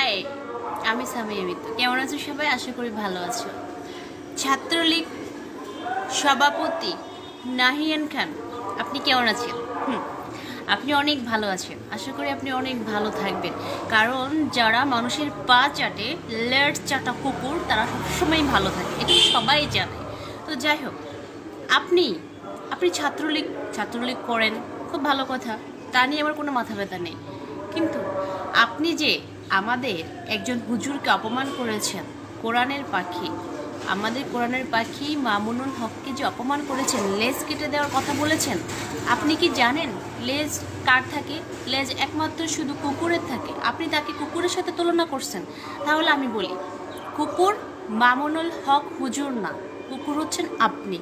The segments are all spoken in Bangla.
হাই, আমি সামিয়া মিত্র। কেমন আছো সবাই? আশা করি ভালো আছো। ছাত্রলীগ সভাপতি নাহিয়ান খান, আপনি কেমন আছেন? আপনি অনেক ভালো আছেন। আশা করি আপনি অনেক ভালো থাকবেন, কারণ যারা মানুষের পা চাটে, লেট চাটা কুকুর, তারা সবসময় ভালো থাকে, এটা সবাই জানে। তো যাই হোক, আপনি আপনি ছাত্রলীগ করেন, খুব ভালো কথা, তা নিয়ে আমার কোনো মাথা ব্যথা নেই। কিন্তু আপনি যে আমাদের একজন হুজুরকে অপমান করেছেন, কোরআনের পাখি, আমাদের কোরআনের পাখি মামুনুল হককে যে অপমান করেছেন, লেজ কেটে দেওয়ার কথা বলেছেন, আপনি কি জানেন লেজ কার থাকে? লেজ একমাত্র শুধু কুকুরের থাকে। আপনি তাকে কুকুরের সাথে তুলনা করছেন। তাহলে আমি বলি, কুকুর মামুনুল হক হুজুর না, কুকুর হচ্ছেন আপনি।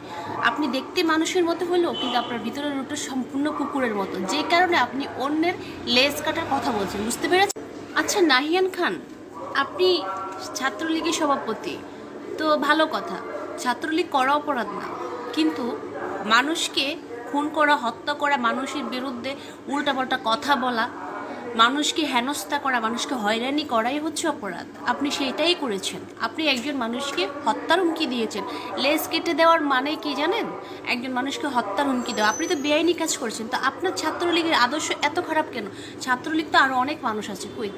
আপনি দেখতে মানুষের মতো হলেও কিন্তু আপনার ভিতরের রূপটা সম্পূর্ণ কুকুরের মতো, যে কারণে আপনি অন্যের লেজ কাটার কথা বলছেন। বুঝতে পেরেছেন? আচ্ছা নাহিয়ান খান, আপনি ছাত্রলীগের সভাপতি, তো ভালো কথা, ছাত্রলীগ করা অপরাধ না, কিন্তু মানুষকে খুন করা, হত্যা করা, মানুষের বিরুদ্ধে উল্টাপাল্টা কথা বলা, মানুষকে হেনস্থা করা, মানুষকে হয়রানি করাই হচ্ছে অপরাধ। আপনি সেইটাই করেছেন। আপনি একজন মানুষকে হত্যার হুমকি দিয়েছেন। লেজ কেটে দেওয়ার মানে কি জানেন? একজন মানুষকে হত্যার হুমকি দেওয়া। আপনি তো বেআইনি কাজ করেছেন। তো আপনার ছাত্রলীগের আদর্শ এত খারাপ কেন? ছাত্রলীগ তো আরও অনেক মানুষ আছে, কই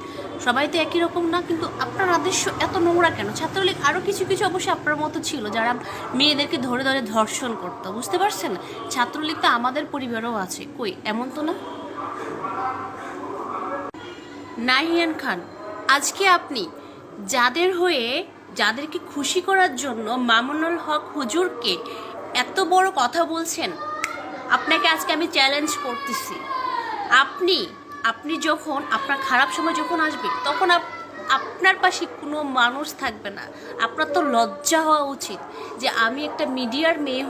সবাই তো একই রকম না, কিন্তু আপনার আদর্শ এত নোংরা কেন? ছাত্রলীগ আরও কিছু কিছু অবশ্যই আপনার মতো ছিল, যারা মেয়েদেরকে ধরে ধরে ধর্ষণ করতো, বুঝতে পারছেন? ছাত্রলীগ তো আমাদের পরিবারও আছে, কই এমন তো না। নাহিয়ান খান, আজকে আপনি যাদের হয়ে, যাদেরকে খুশি করার জন্য মামুনুল হক হুজুরকে এত বড় কথা বলছেন, আপনাকে আজকে আমি চ্যালেঞ্জ করতেছি। আপনি আপনি যখন আপনার খারাপ সময় যখন আসবে, তখন আপনার পাশে কোনো মানুষ থাকবে না। আপনার তো লজ্জা হওয়া উচিত যে আমি একটা মিডিয়ার মেয়ে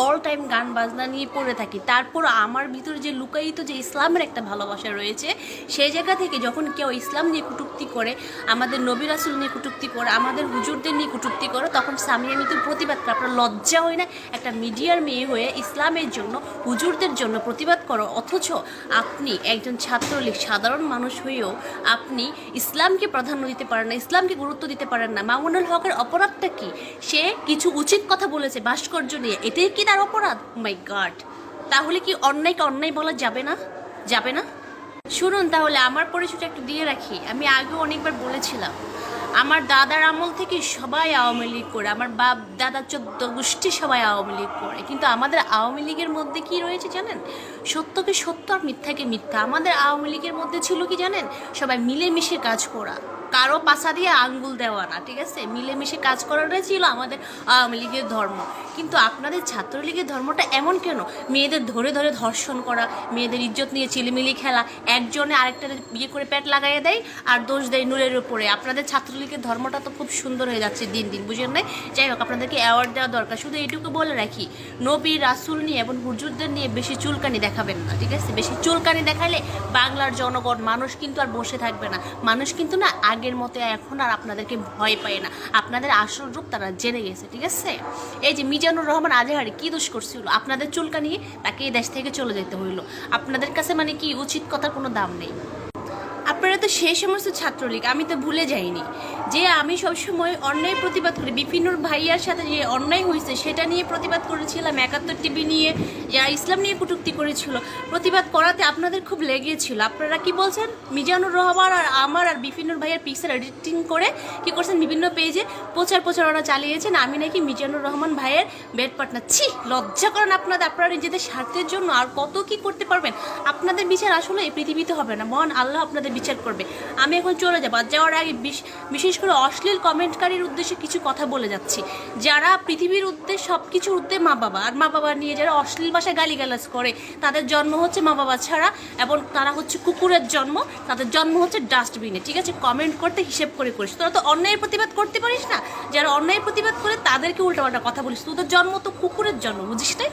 অল টাইম গান বাজনা নিয়ে পড়ে থাকি, তারপর আমার ভিতরে যে লুকায়িত যে ইসলামের একটা ভালোবাসা রয়েছে, সেই জায়গা থেকে যখন কেউ ইসলাম নিয়ে কটূক্তি করে, আমাদের নবী রাসূল নিয়ে কটূক্তি করে, আমাদের হুজুরদের নিয়ে কটূক্তি করে, তখন সামিয়া মিতুর প্রতিবাদ করে। আপনার লজ্জা হয় না একটা মিডিয়ার মেয়ে হয়ে ইসলামের জন্য, হুজুরদের জন্য প্রতিবাদ করো? অথচ আপনি একজন ছাত্রলীগ সাধারণ মানুষ হয়েও আপনি ইসলামকে প্রাধান্য দিতে পারেন না, ইসলামকে গুরুত্ব দিতে পারেন না। মামুনুল হকের অপরাধটা কি? সে কিছু উচিত কথা বলেছে ভাস্কর্য নিয়ে, এটাই কি তার অপরাধ? মাই গড! তাহলে কি অন্যায়কে অন্যায় বলা যাবে না? যাবে না? শুনুন, তাহলে আমার পরিচয়টা একটু দিয়ে রাখি। আমি আগেও অনেকবার বলেছিলাম, আমার দাদার আমল থেকে সবাই আওয়ামী লীগ করে, আমার বাপ দাদা 14 গোষ্ঠী সবাই আওয়ামী লীগ করে, কিন্তু আমাদের আওয়ামী লীগের মধ্যে কি রয়েছে জানেন? সত্যকে সত্য আর মিথ্যাকে মিথ্যা। আমাদের আওয়ামী লীগের মধ্যে ছিল কি জানেন? সবাই মিলেমিশে কাজ করা, কারো পাশা দিয়ে আঙ্গুল দেওয়া না, ঠিক আছে? মিলেমিশে কাজ করাটাই ছিল আমাদের আওয়ামী লীগের ধর্ম। কিন্তু আপনাদের ছাত্রলীগের ধর্মটা এমন কেন? মেয়েদের ধরে ধরে ধর্ষণ করা, মেয়েদের ইজ্জত নিয়ে চিলিমিলি খেলা, একজনে আরেকটা বিয়ে করে পেট লাগাইয়ে দেয় আর দোষ দেয় নূরের উপরে। আপনাদের ছাত্রলীগের ধর্মটা তো খুব সুন্দর হয়ে যাচ্ছে দিন দিন, বুঝেন না? যাই হোক, আপনাদেরকে অ্যাওয়ার্ড দেওয়া দরকার। শুধু এইটুকু বলে রাখি, নবী রাসূল নিয়ে এবং হুজুরদের নিয়ে বেশি চুলকানি দেখাবেন না, ঠিক আছে? বেশি চুলকানি দেখালে বাংলার জনগণ, মানুষ কিন্তু আর বসে থাকবে না। মানুষ কিন্তু না আগের মতো এখন আর আপনাদেরকে ভয় পায় না। আপনাদের আসল রূপ তারা জেনে গেছে, ঠিক আছে? এই যে মিজানুর রহমান আজহারি কি দোষ করছিল? আপনাদের চুলকানি, তাকে এই দেশ থেকে চলে যেতে হইলো। আপনাদের কাছে মানে কি উচিত কথার কোনো দাম নেই? আপনারা তো সেই সমস্ত ছাত্রলীগ, আমি তো ভুলে যাইনি যে আমি সবসময় অন্যায় প্রতিবাদ করি। বিপিনুর ভাইয়ার সাথে যে অন্যায় হয়েছে সেটা নিয়ে প্রতিবাদ করেছিলাম, 71 টিভি নিয়ে যারা ইসলাম নিয়ে কটূক্তি করেছিল, প্রতিবাদ করাতে আপনাদের খুব লেগেছিল। আপনারা কি বলছেন? মিজানুর রহমান আর আমার আর বিপিনুর ভাইয়ার পিকচার এডিটিং করে কি করছেন, বিভিন্ন পেজে প্রচারণা চালিয়েছেন আমি নাকি মিজানুর রহমান ভাইয়ের বেড পার্টনার। ছি, লজ্জা করেন আপনাদের। আপনারা নিজেদের স্বার্থের জন্য আর কত কি করতে পারবেন? আপনাদের বিচার আসলে এই পৃথিবীতে হবে না, মহান আল্লাহ আপনাদের বিচার করবে। আমি এখন চলে যাবো। যাওয়ার আগে বিশেষ করে অশ্লীল কমেন্টকারীর উদ্দেশ্যে কিছু কথা বলে যাচ্ছি। যারা পৃথিবীর উদ্দেশ্যে সব কিছুর উদ্দেশ্যে মা বাবা, আর মা বাবা নিয়ে যারা অশ্লীল ভাষায় গালিগালাজ করে, তাদের জন্ম হচ্ছে মা বাবা ছাড়া, এবং তারা হচ্ছে কুকুরের জন্ম, তাদের জন্ম হচ্ছে ডাস্টবিনে, ঠিক আছে? কমেন্ট করতে হিসেব করে করিস। তোরা তো অন্যায় প্রতিবাদ করতে পারিস না। যারা অন্যায় প্রতিবাদ করে তাদেরকে উল্টাপাল্টা কথা বলিস। তোদের জন্ম তো কুকুরের জন্ম, বুঝিস না?